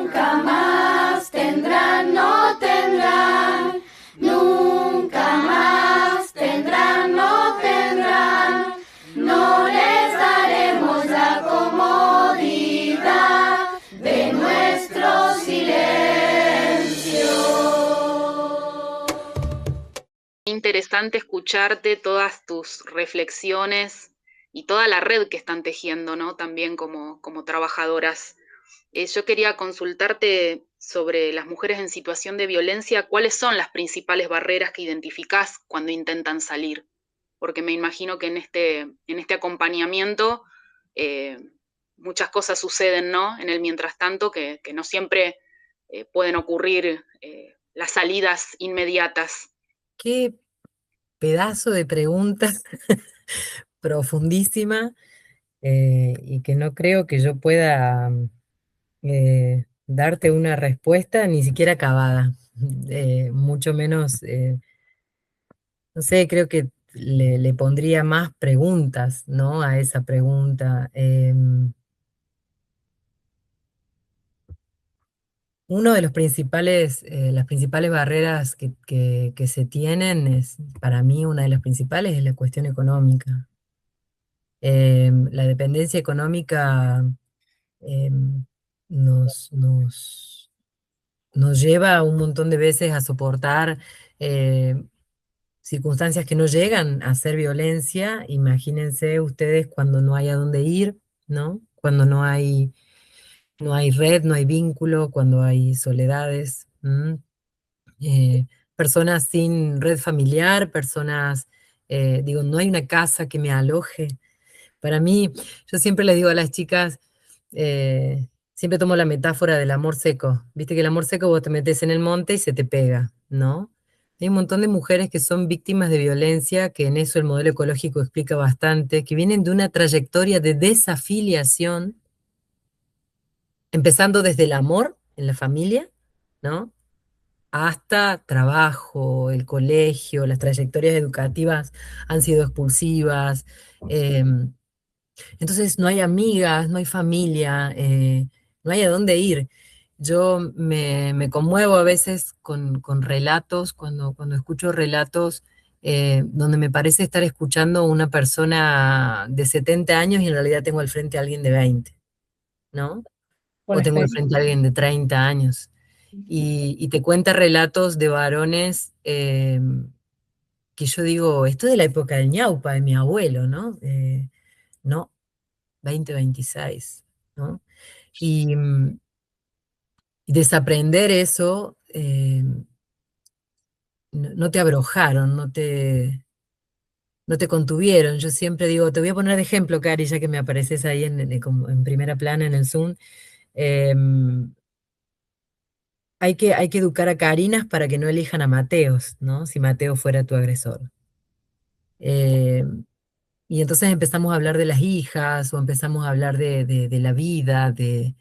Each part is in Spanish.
Nunca más tendrán, no tendrán, nunca más tendrán, no tendrán, no les daremos la comodidad de nuestro silencio. Interesante escucharte todas tus reflexiones y toda la red que están tejiendo, ¿no? También como trabajadoras. Yo quería consultarte sobre las mujeres en situación de violencia, ¿cuáles son las principales barreras que identificás cuando intentan salir? Porque me imagino que en este acompañamiento eh, muchas cosas suceden, ¿no? En el mientras tanto, que no siempre pueden ocurrir las salidas inmediatas. Qué pedazo de pregunta profundísima, y que no creo que yo pueda darte una respuesta ni siquiera acabada. Mucho menos, no sé, creo que le pondría más preguntas, ¿no? A esa pregunta. Uno de los principales, las principales barreras que se tienen es, para mí, una de las principales es la cuestión económica. La dependencia económica em, nos, nos, nos lleva un montón de veces a soportar eh, circunstancias que no llegan a ser violencia. Imagínense ustedes cuando no hay a dónde ir, ¿no? Cuando no hay red, no hay vínculo, cuando hay soledades. Personas sin red familiar, personas, digo, no hay una casa que me aloje. Para mí, yo siempre les digo a las chicas, siempre tomo la metáfora del amor seco. Viste que el amor seco vos te metes en el monte y se te pega, ¿no? Hay un montón de mujeres que son víctimas de violencia, que en eso el modelo ecológico explica bastante, que vienen de una trayectoria de desafiliación, empezando desde el amor en la familia, ¿no? Hasta trabajo, el colegio, las trayectorias educativas han sido expulsivas. em, entonces no hay amigas, no hay familia, no hay a dónde ir. Yo me conmuevo a veces con relatos, cuando escucho relatos donde me parece estar escuchando a una persona de 70 años y en realidad tengo al frente a alguien de 20, ¿no? Por O tengo al experiencia. frente a alguien de 30 años. Y te cuenta relatos de varones que yo digo, esto es de la época del ñaupa, de mi abuelo, ¿no? No, 2026, ¿no? Y, y desaprender eso, no te abrojaron, no te contuvieron. Yo siempre digo, te voy a poner de ejemplo, Cari, ya que me apareces ahí como en primera plana en el Zoom. em, hay que educar a Carinas para que no elijan a Mateos, ¿no? Si Mateo fuera tu agresor. Em, y entonces empezamos a hablar de las hijas o empezamos a hablar de la vida, de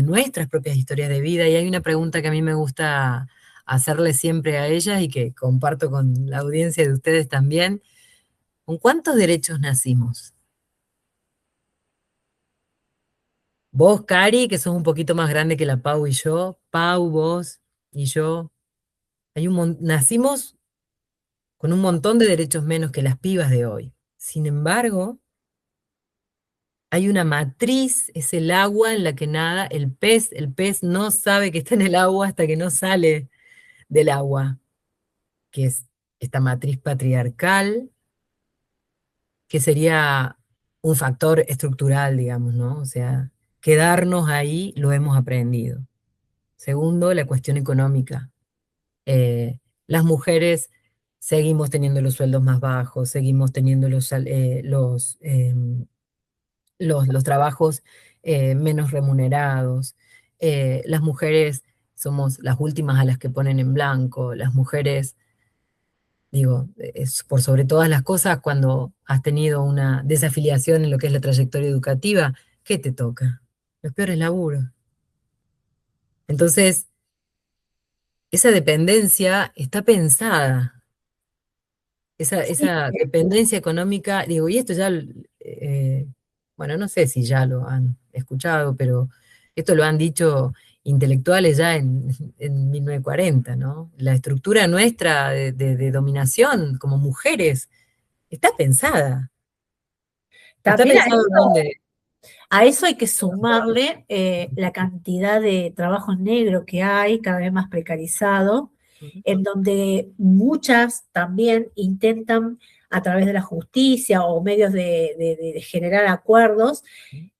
nuestras propias historias de vida. Y hay una pregunta que a mí me gusta hacerle siempre a ellas y que comparto con la audiencia de ustedes también. ¿Con cuántos derechos nacimos? Vos, Cari, que sos un poquito más grande que la Pau y yo, Pau, vos y yo, nacimos con un montón de derechos menos que las pibas de hoy. Sin embargo, hay una matriz, es el agua en la que nada el pez no sabe que está en el agua hasta que no sale del agua, que es esta matriz patriarcal, que sería un factor estructural, digamos, ¿no? O sea, quedarnos ahí lo hemos aprendido. Segundo, la cuestión económica. Las mujeres seguimos teniendo los sueldos más bajos, seguimos teniendo los trabajos menos remunerados. Las mujeres somos las últimas a las que ponen en blanco. Las mujeres, digo, es por sobre todas las cosas, cuando has tenido una desafiliación en lo que es la trayectoria educativa, ¿qué te toca? Los peores laburos. Entonces, esa dependencia está pensada. Sí, Esa dependencia económica, digo, y esto ya, bueno, no sé si ya lo han escuchado, pero Esto lo han dicho intelectuales ya en 1940, ¿no? La estructura nuestra de dominación como mujeres está pensada. Está También pensado dónde. a eso hay que sumarle la cantidad de trabajo negro que hay, cada vez más precarizado, en donde muchas también intentan a través de la justicia o medios de generar acuerdos,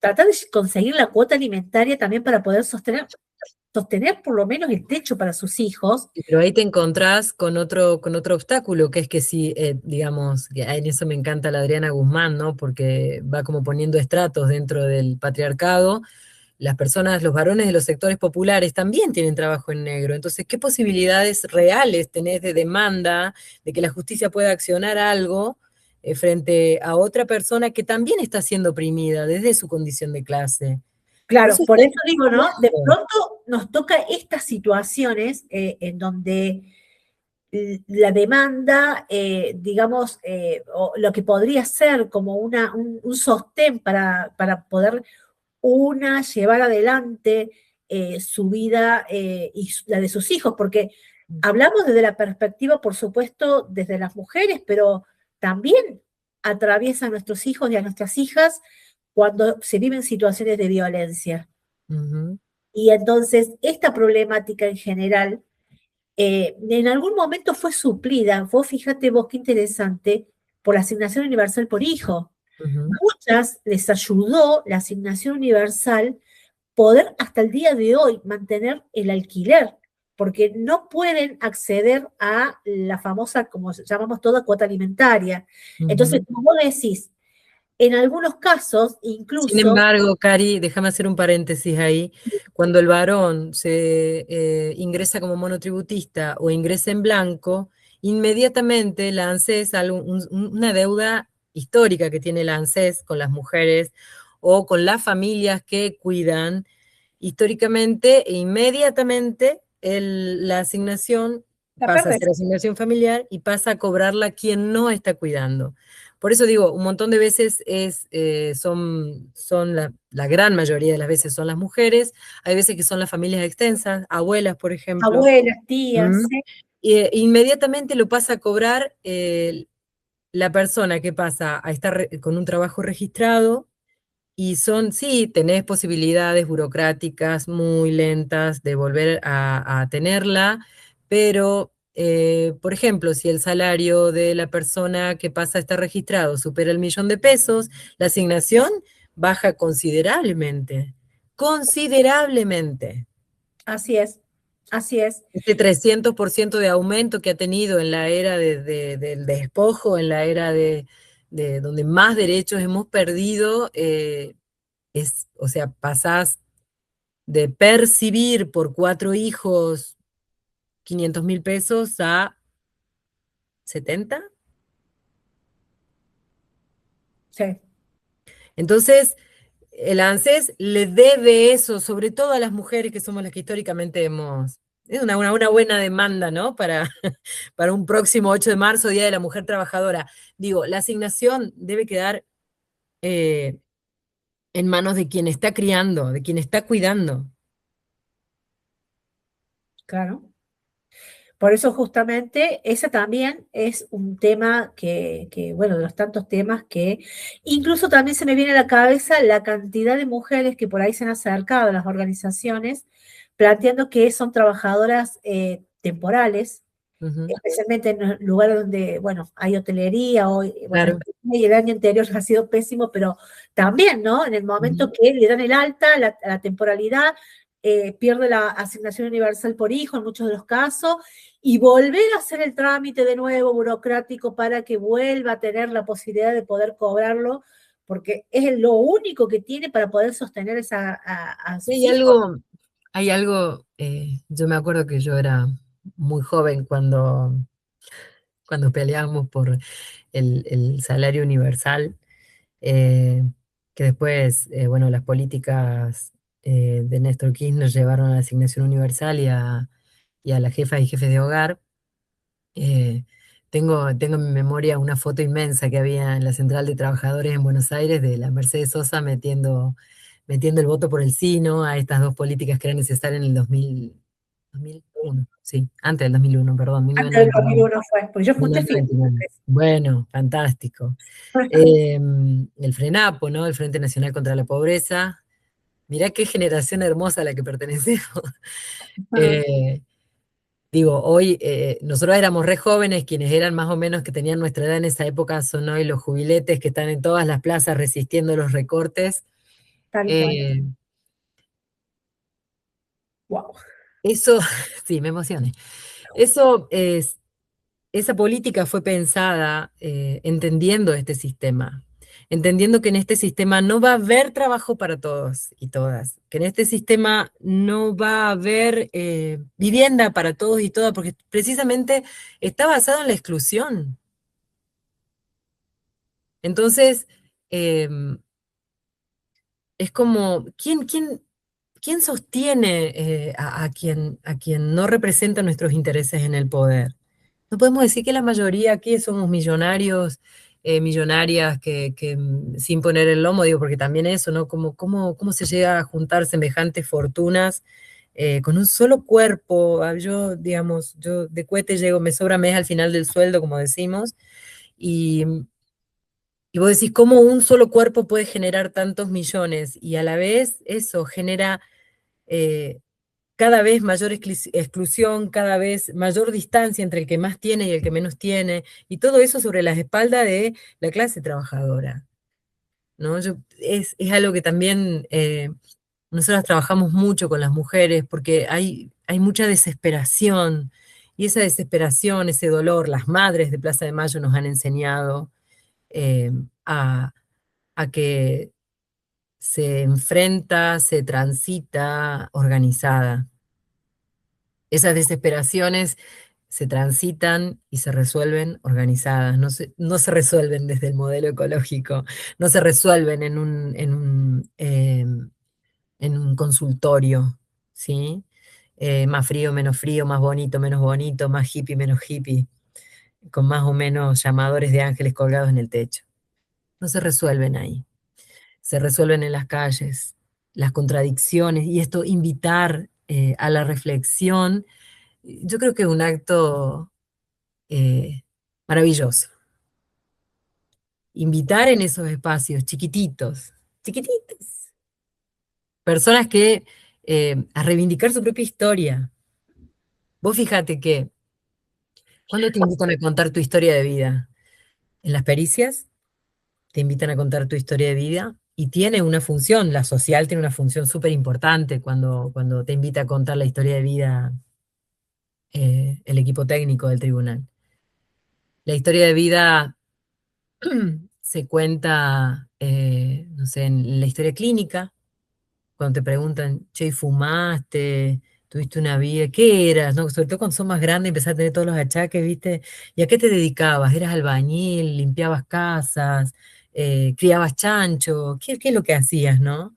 tratar de conseguir la cuota alimentaria también para poder sostener por lo menos el techo para sus hijos. Pero ahí te encontrás con otro obstáculo, que es que si, digamos, que en eso me encanta la Adriana Guzmán, ¿no? Porque va como poniendo estratos dentro del patriarcado. Las personas, los varones de los sectores populares también tienen trabajo en negro. Entonces, ¿qué posibilidades reales tenés de demanda, de que la justicia pueda accionar algo frente a otra persona que también está siendo oprimida desde su condición de clase? Claro, Eso por está eso digo, ¿no? De complejo. pronto nos toca estas situaciones en donde la demanda, digamos, o lo que podría ser como un sostén para poder llevar adelante su vida y la de sus hijos, porque hablamos desde la perspectiva, por supuesto, desde las mujeres, pero también atraviesa a nuestros hijos y a nuestras hijas cuando se viven situaciones de violencia. Ujú. Y entonces esta problemática en general en algún momento fue suplida, vos fíjate vos qué interesante, por la asignación universal por hijo. Ujú. Muchas les ayudó la asignación universal poder hasta el día de hoy mantener el alquiler, porque no pueden acceder a la famosa, como llamamos toda, cuota alimentaria. Entonces, Ujú. como vos decís, en algunos casos, Sin incluso, embargo, Cari, déjame hacer un paréntesis ahí. Cuando el varón se ingresa como monotributista o ingresa en blanco, inmediatamente la ANSES, una deuda histórica que tiene la ANSES con las mujeres o con las familias que cuidan, históricamente e inmediatamente la asignación la pasa a perdés. ser asignación familiar y pasa a cobrarla quien no está cuidando. Por eso digo, un montón de veces son la gran mayoría de las veces son las mujeres, hay veces que son las familias extensas, abuelas, por ejemplo. Abuelas, tías, ¿Mm? Inmediatamente lo pasa a cobrar la persona que pasa a estar con un trabajo registrado y sí, tenés posibilidades burocráticas muy lentas de volver a tenerla, pero, por ejemplo, si el salario de la persona que pasa a estar registrado supera el 1.000.000 de pesos, la asignación baja considerablemente, considerablemente. así es, así es. Este 300% de aumento que ha tenido en la era del despojo, en la era de donde más derechos hemos perdido, o sea, pasás de percibir por 4 hijos 500.000 pesos a 70. Sí. Entonces, el ANSES le debe eso, sobre todo a las mujeres que somos las que históricamente hemos... Es una buena demanda, ¿no? Para un próximo 8 de marzo, Día de la Mujer Trabajadora. Digo, la asignación debe quedar eh, en manos de quien está criando, de quien está cuidando. Claro. Por eso justamente ese también es un tema bueno, de los tantos temas que incluso también se me viene a la cabeza la cantidad de mujeres que por ahí se han acercado a las organizaciones planteando que son trabajadoras temporales, Ujú. especialmente en lugares donde, bueno, hay hotelería, o, bueno, Claro. y el año anterior ha sido pésimo, pero también, ¿no? En el momento Ujú. que le dan el alta, la temporalidad, pierde la asignación universal por hijo en muchos de los casos, y volver a hacer el trámite de nuevo burocrático para que vuelva a tener la posibilidad de poder cobrarlo, porque es lo único que tiene para poder sostener a sus Y hijos. hay algo, yo me acuerdo que yo era muy joven cuando peleábamos por el salario universal, eh, que después, bueno, las políticas de Néstor Kirchner llevaron a la asignación universal y a las jefas y jefes de hogar. Eh, tengo en mi memoria una foto inmensa que había en la Central de Trabajadores en Buenos Aires de la Mercedes Sosa metiendo el voto por el sí, ¿no? A estas dos políticas que eran necesarias en el 2001, sí, antes del 2001, perdón, Antes del 1999. 2001 fue, pues yo junté firmas. 1999. Bueno, fantástico. El FRENAPO, ¿no? El Frente Nacional contra la Pobreza. Mirá qué generación hermosa a la que pertenecemos. Eh, Digo, hoy nosotros éramos re jóvenes, quienes eran más o menos que tenían nuestra edad en esa época son hoy los jubiletes que están en todas las plazas resistiendo los recortes. Tal cual. Eh, Wow. Eso, sí, me emocioné. Eso es, esa política fue pensada entendiendo este sistema, entendiendo que en este sistema no va a haber trabajo para todos y todas, que en este sistema no va a haber vivienda para todos y todas, porque precisamente está basado en la exclusión. Entonces, em, es como, ¿quién sostiene a quien no representa nuestros intereses en el poder? No podemos decir que la mayoría aquí somos millonarios, millonarias sin poner el lomo, digo, porque también eso, ¿no? ¿Cómo se llega a juntar semejantes fortunas con un solo cuerpo? Yo, digamos, yo de cohete llego, me sobra mes al final del sueldo, como decimos, y, y vos decís, ¿cómo un solo cuerpo puede generar tantos millones? Y a la vez eso genera eh, cada vez mayor exclusión, cada vez mayor distancia entre el que más tiene y el que menos tiene, y todo eso sobre las espaldas de la clase trabajadora, ¿no? Es algo que también nosotros trabajamos mucho con las mujeres porque hay mucha desesperación, y esa desesperación, ese dolor, las madres de Plaza de Mayo nos han enseñado eh, a, a que se enfrenta, se transita organizada. Esas desesperaciones se transitan y se resuelven organizadas, no se resuelven desde el modelo ecológico, no se resuelven en un consultorio, ¿sí? Más frío, más bonito, más hippie, menos hippie, con más o menos llamadores de ángeles colgados en el techo. No se resuelven ahí, se resuelven en las calles, las contradicciones, y esto invitar a la reflexión, yo creo que es un acto maravilloso. Invitar en esos espacios chiquititos, chiquititos, personas que a reivindicar su propia historia. Vos fíjate que cuando te invitan a contar tu historia de vida, en las pericias te invitan a contar tu historia de vida y tiene una función, la social tiene una función súper importante cuando te invita a contar la historia de vida el equipo técnico del tribunal. La historia de vida se cuenta, no sé, en la historia clínica, cuando te preguntan, che, ¿fumaste? ¿Tuviste una vida? ¿Qué eras? ¿No? Sobre todo cuando sos más grande y empezás a tener todos los achaques, ¿viste? ¿Y a qué te dedicabas? ¿Eras albañil? ¿Limpiabas casas? ¿Criabas chancho? ¿Qué es lo que hacías, no?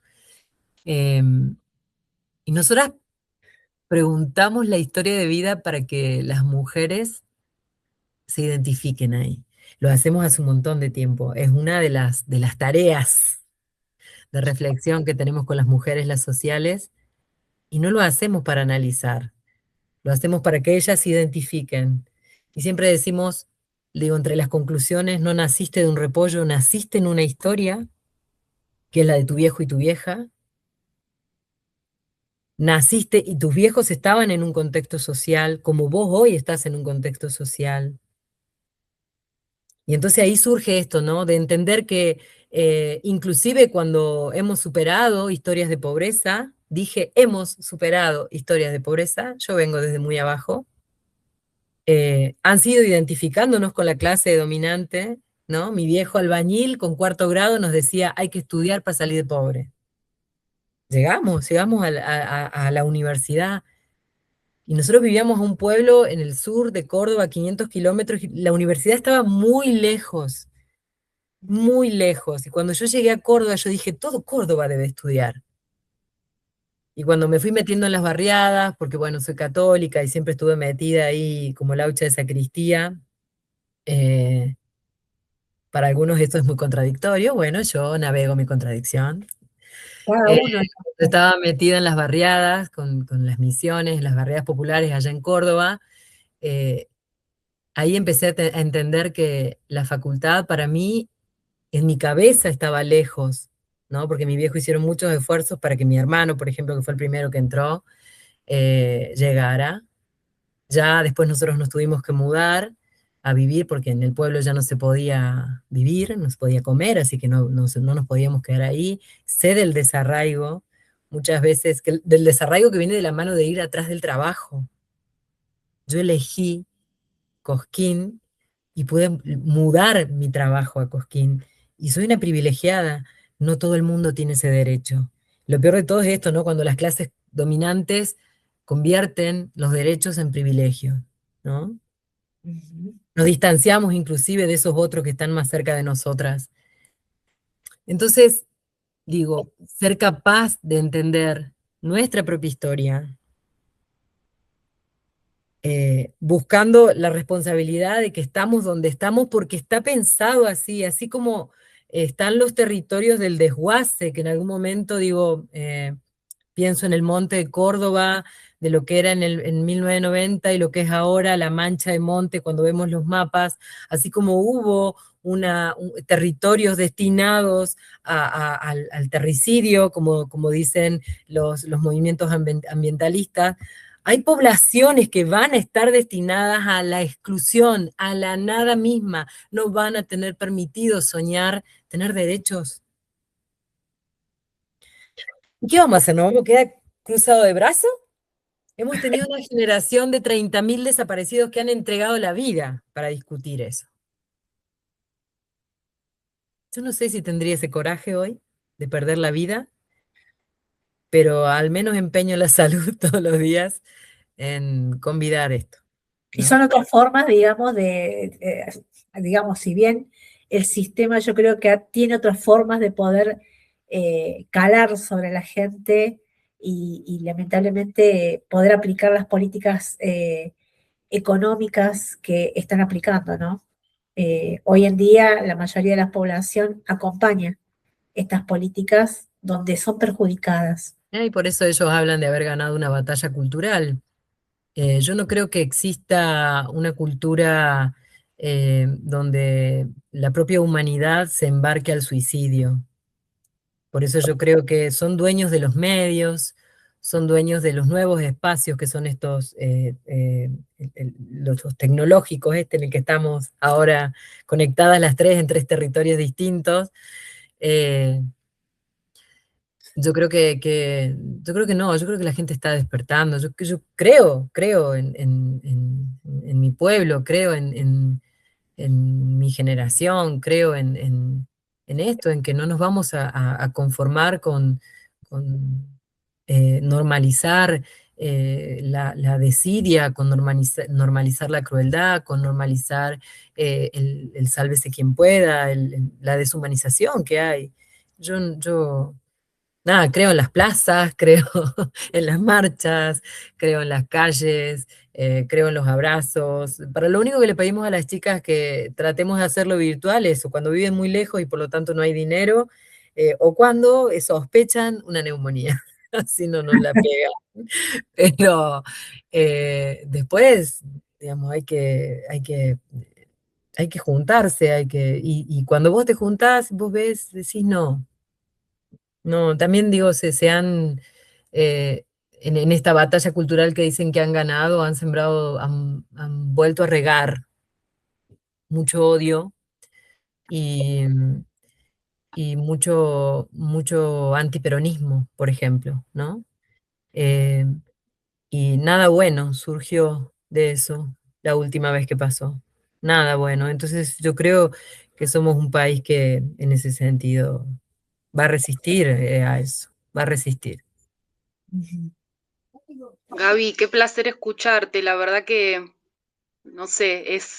Y nosotras preguntamos la historia de vida para que las mujeres se identifiquen ahí. Lo hacemos hace un montón de tiempo. Es una de las tareas de reflexión que tenemos con las mujeres, las sociales, y no lo hacemos para analizar, lo hacemos para que ellas se identifiquen. Y siempre decimos, digo, entre las conclusiones, no naciste de un repollo, naciste en una historia, que es la de tu viejo y tu vieja, naciste y tus viejos estaban en un contexto social, como vos hoy estás en un contexto social. Y entonces ahí surge esto, ¿no? De entender que inclusive cuando hemos superado historias de pobreza, dije, hemos superado historias de pobreza, yo vengo desde muy abajo, han sido identificándonos con la clase dominante, ¿no? Mi viejo albañil con 4.º nos decía, hay que estudiar para salir de pobre. Llegamos a la universidad, y nosotros vivíamos en un pueblo en el sur de Córdoba, 500 kilómetros, y la universidad estaba muy lejos, muy lejos. Y cuando yo llegué a Córdoba, yo dije, todo Córdoba debe estudiar. Y cuando me fui metiendo en las barriadas, porque bueno, soy católica y siempre estuve metida ahí como laucha de sacristía, eh, para algunos esto es muy contradictorio, bueno, yo navego mi contradicción. cada Eh, uno. Estaba metida en las barriadas, con las misiones, las barriadas populares allá en Córdoba. eh, Ahí empecé a entender que la facultad para mí, en mi cabeza estaba lejos, ¿no? Porque mi viejo hicieron muchos esfuerzos para que mi hermano, por ejemplo, que fue el primero que entró, llegara. Ya después nosotros nos tuvimos que mudar a vivir porque en el pueblo ya no se podía vivir, no se podía comer, así que no nos podíamos quedar ahí. Sé del desarraigo, muchas veces, del desarraigo que viene de la mano de ir atrás del trabajo. Yo elegí Cosquín y pude mudar mi trabajo a Cosquín. Y soy una privilegiada, no todo el mundo tiene ese derecho. Lo peor de todo es esto, ¿no? Cuando las clases dominantes convierten los derechos en privilegios, ¿no? Ujú. Nos distanciamos inclusive de esos otros que están más cerca de nosotras. Entonces, digo, ser capaz de entender nuestra propia historia, buscando la responsabilidad de que estamos donde estamos porque está pensado así, así como están los territorios del desguace, que en algún momento digo, pienso en el monte de Córdoba, de lo que era en 1990 y lo que es ahora la mancha de monte cuando vemos los mapas, así como hubo territorios destinados al terricidio, como dicen los movimientos ambientalistas, hay poblaciones que van a estar destinadas a la exclusión, a la nada misma, no van a tener permitido soñar, tener derechos. ¿Y qué vamos a hacer? ¿Nos vamos a quedar cruzado de brazos? Hemos tenido una generación de 30.000 desaparecidos que han entregado la vida para discutir eso. Yo no sé si tendría ese coraje hoy de perder la vida, pero al menos empeño la salud todos los días en convidar esto, Y ¿no? son otras formas, digamos, digamos, si bien el sistema yo creo que tiene otras formas de poder calar sobre la gente y lamentablemente poder aplicar las políticas económicas que están aplicando, ¿no? Hoy en día la mayoría de la población acompaña estas políticas donde son perjudicadas. Y por eso ellos hablan de haber ganado una batalla cultural. Yo no creo que exista una cultura donde la propia humanidad se embarque al suicidio. Por eso yo creo que son dueños de los medios, son dueños de los nuevos espacios que son estos, los tecnológicos, en el que estamos ahora conectadas las tres en tres territorios distintos. Eh, yo creo que no, yo creo que la gente está despertando. Yo creo en mi pueblo, creo en mi generación, creo en esto, en que no nos vamos a conformar con normalizar la desidia, con normalizar la crueldad, con normalizar el sálvese quien pueda, la deshumanización que hay. Yo nada, creo en las plazas, creo en las marchas, creo en las calles, creo en los abrazos. Para lo único que le pedimos a las chicas es que tratemos de hacerlo virtual, eso, cuando viven muy lejos y por lo tanto no hay dinero, o cuando sospechan una neumonía, así no nos la pegan. Pero después, digamos, hay que juntarse, y cuando vos te juntás, vos ves, decís no. No, también digo, se han, en esta batalla cultural que dicen que han ganado, han sembrado, han vuelto a regar mucho odio y, y mucho antiperonismo, por ejemplo, ¿no? Eh, y nada bueno surgió de eso la última vez que pasó. Nada bueno. Entonces yo creo que somos un país que en ese sentido va a resistir a eso, va a resistir. Ujú. Gaby, qué placer escucharte. La verdad que, no sé, es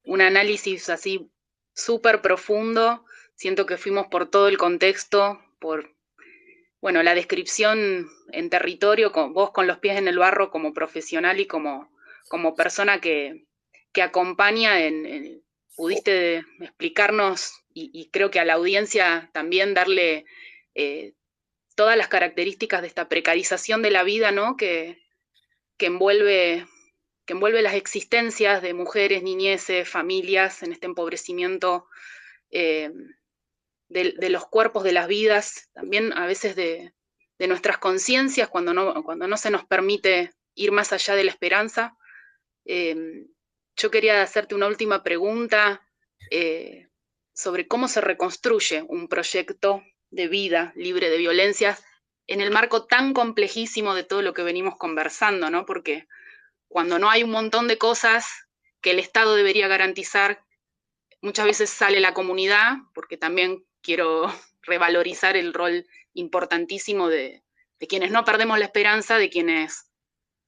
un análisis así súper profundo. Siento que fuimos por todo el contexto, por, bueno, la descripción en territorio, con vos con los pies en el barro como profesional y como persona que acompaña pudiste explicarnos y creo que a la audiencia también darle todas las características de esta precarización de la vida, ¿no? Que envuelve las existencias de mujeres, niñeces, familias en este empobrecimiento de los cuerpos, de las vidas, también a veces de nuestras conciencias cuando no se nos permite ir más allá de la esperanza. Yo quería hacerte una última pregunta sobre cómo se reconstruye un proyecto de vida libre de violencias en el marco tan complejísimo de todo lo que venimos conversando, ¿no? Porque cuando no hay un montón de cosas que el Estado debería garantizar, muchas veces sale la comunidad, porque también quiero revalorizar el rol importantísimo de quienes no perdemos la esperanza, de quienes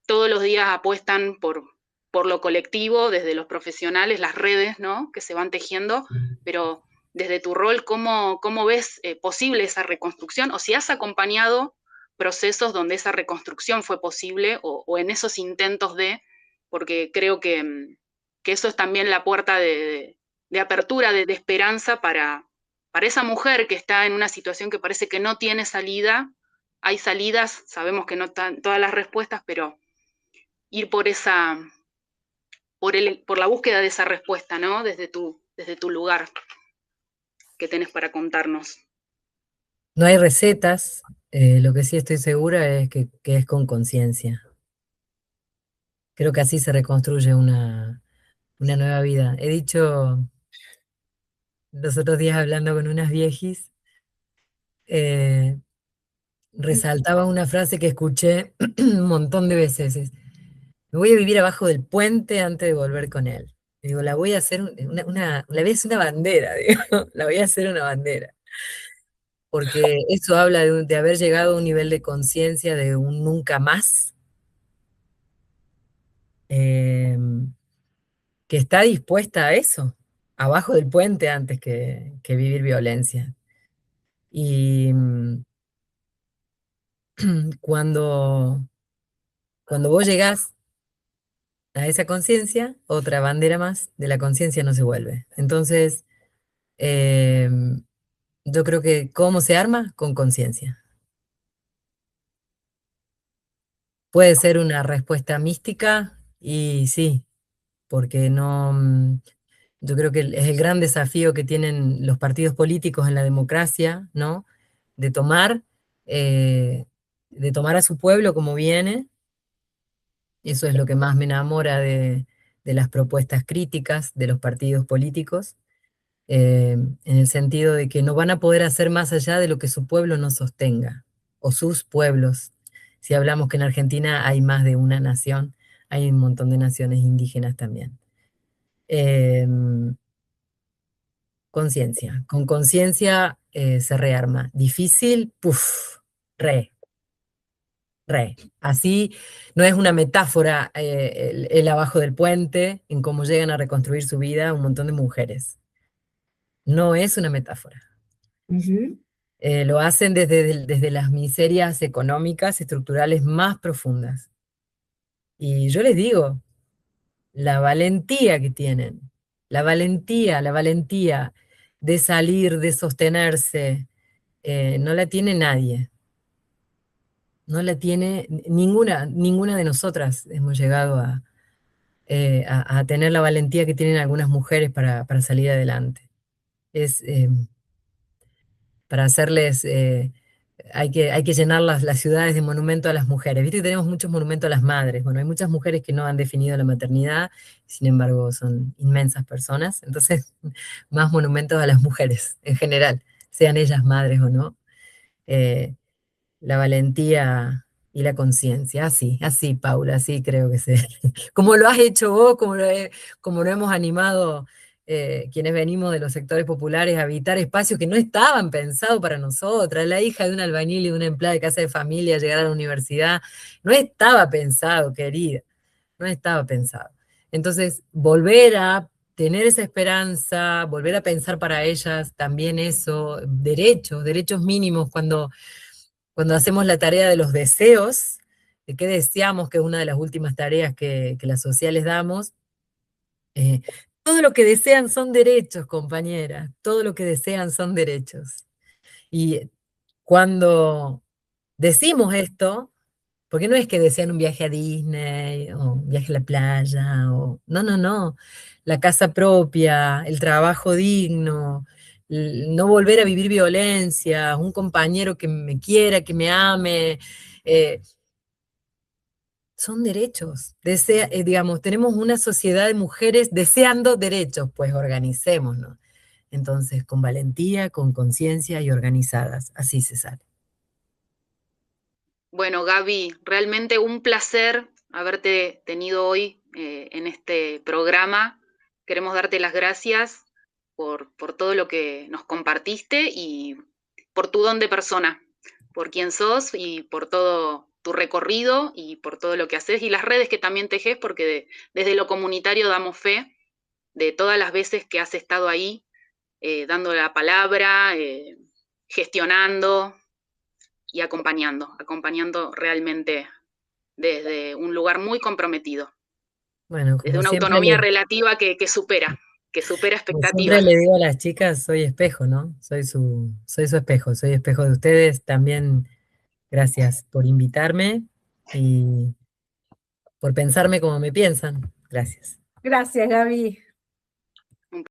todos los días apuestan por lo colectivo, desde los profesionales, las redes, ¿no? Que se van tejiendo, pero desde tu rol, ¿cómo ves posible esa reconstrucción? O si has acompañado procesos donde esa reconstrucción fue posible, o en esos intentos porque creo que eso es también la puerta de apertura, de esperanza para esa mujer que está en una situación que parece que no tiene salida. Hay salidas, sabemos que no están todas las respuestas, pero ir por la búsqueda de esa respuesta, ¿no? Desde tu lugar que tenés para contarnos. No hay recetas, lo que sí estoy segura es que es con conciencia. Creo que así se reconstruye una nueva vida. He dicho los otros días hablando con unas viejis, resaltaba una frase que escuché un montón de veces. Me voy a vivir abajo del puente antes de volver con él. Digo, la voy a hacer la voy a hacer una bandera, digo, la voy a hacer una bandera. Porque eso habla de haber llegado a un nivel de conciencia de un nunca más, que está dispuesta a eso, abajo del puente antes que vivir violencia. Y cuando vos llegás a esa conciencia, otra bandera más de la conciencia no se vuelve. Entonces, yo creo que ¿cómo se arma? Con conciencia. Puede ser una respuesta mística y sí, porque no, yo creo que es el gran desafío que tienen los partidos políticos en la democracia, ¿no? De tomar, eh, de tomar a su pueblo como viene. Eso es lo que más me enamora de las propuestas críticas de los partidos políticos, en el sentido de que no van a poder hacer más allá de lo que su pueblo no sostenga, o sus pueblos. Si hablamos que en Argentina hay más de una nación, hay un montón de naciones indígenas también. Conciencia. Con conciencia se rearma. Difícil, puf, re. Así no es una metáfora el abajo del puente en cómo llegan a reconstruir su vida un montón de mujeres. No es una metáfora. Lo hacen desde las miserias económicas, estructurales más profundas. Y yo les digo, la valentía que tienen, la valentía de salir, de sostenerse, no la tiene nadie. No la tiene ninguna de nosotras. Hemos llegado a tener la valentía que tienen algunas mujeres para salir adelante. Es para hacerles, hay que llenar las ciudades de monumentos a las mujeres. Viste que tenemos muchos monumentos a las madres. Bueno, hay muchas mujeres que no han definido la maternidad, sin embargo son inmensas personas. Entonces, más monumentos a las mujeres en general, sean ellas madres o no. La valentía y la conciencia, así, Paula, así creo que se. Como lo has hecho vos, como lo hemos animado quienes venimos de los sectores populares a habitar espacios que no estaban pensados para nosotras. La hija de un albañil y de una empleada de casa de familia llegar a la universidad, no estaba pensado, querida, no estaba pensado. Entonces, volver a tener esa esperanza, volver a pensar para ellas también eso, derechos mínimos cuando hacemos la tarea de los deseos, de qué deseamos, que es una de las últimas tareas que las sociales damos, todo lo que desean son derechos, compañera, todo lo que desean son derechos. Y cuando decimos esto, porque no es que desean un viaje a Disney o un viaje a la playa, o no, no, no, la casa propia, el trabajo digno, no volver a vivir violencia, un compañero que me quiera, que me ame, eh, son derechos. Digamos, tenemos una sociedad de mujeres deseando derechos, pues organicémonos. Entonces, con valentía, con conciencia y organizadas, así se sale. Bueno, Gaby, realmente un placer haberte tenido hoy en este programa. Queremos darte las gracias por todo lo que nos compartiste y por tu don de persona, por quién sos y por todo tu recorrido y por todo lo que haces y las redes que también tejes, porque desde lo comunitario damos fe de todas las veces que has estado ahí, dando la palabra, gestionando y acompañando realmente desde un lugar muy comprometido, Bueno, desde como una siempre, autonomía relativa que supera como siempre expectativas. le digo a las chicas, soy espejo, ¿no? Soy su espejo, soy espejo de ustedes. También gracias por invitarme y por pensarme como me piensan. Gracias. Gracias, Gaby.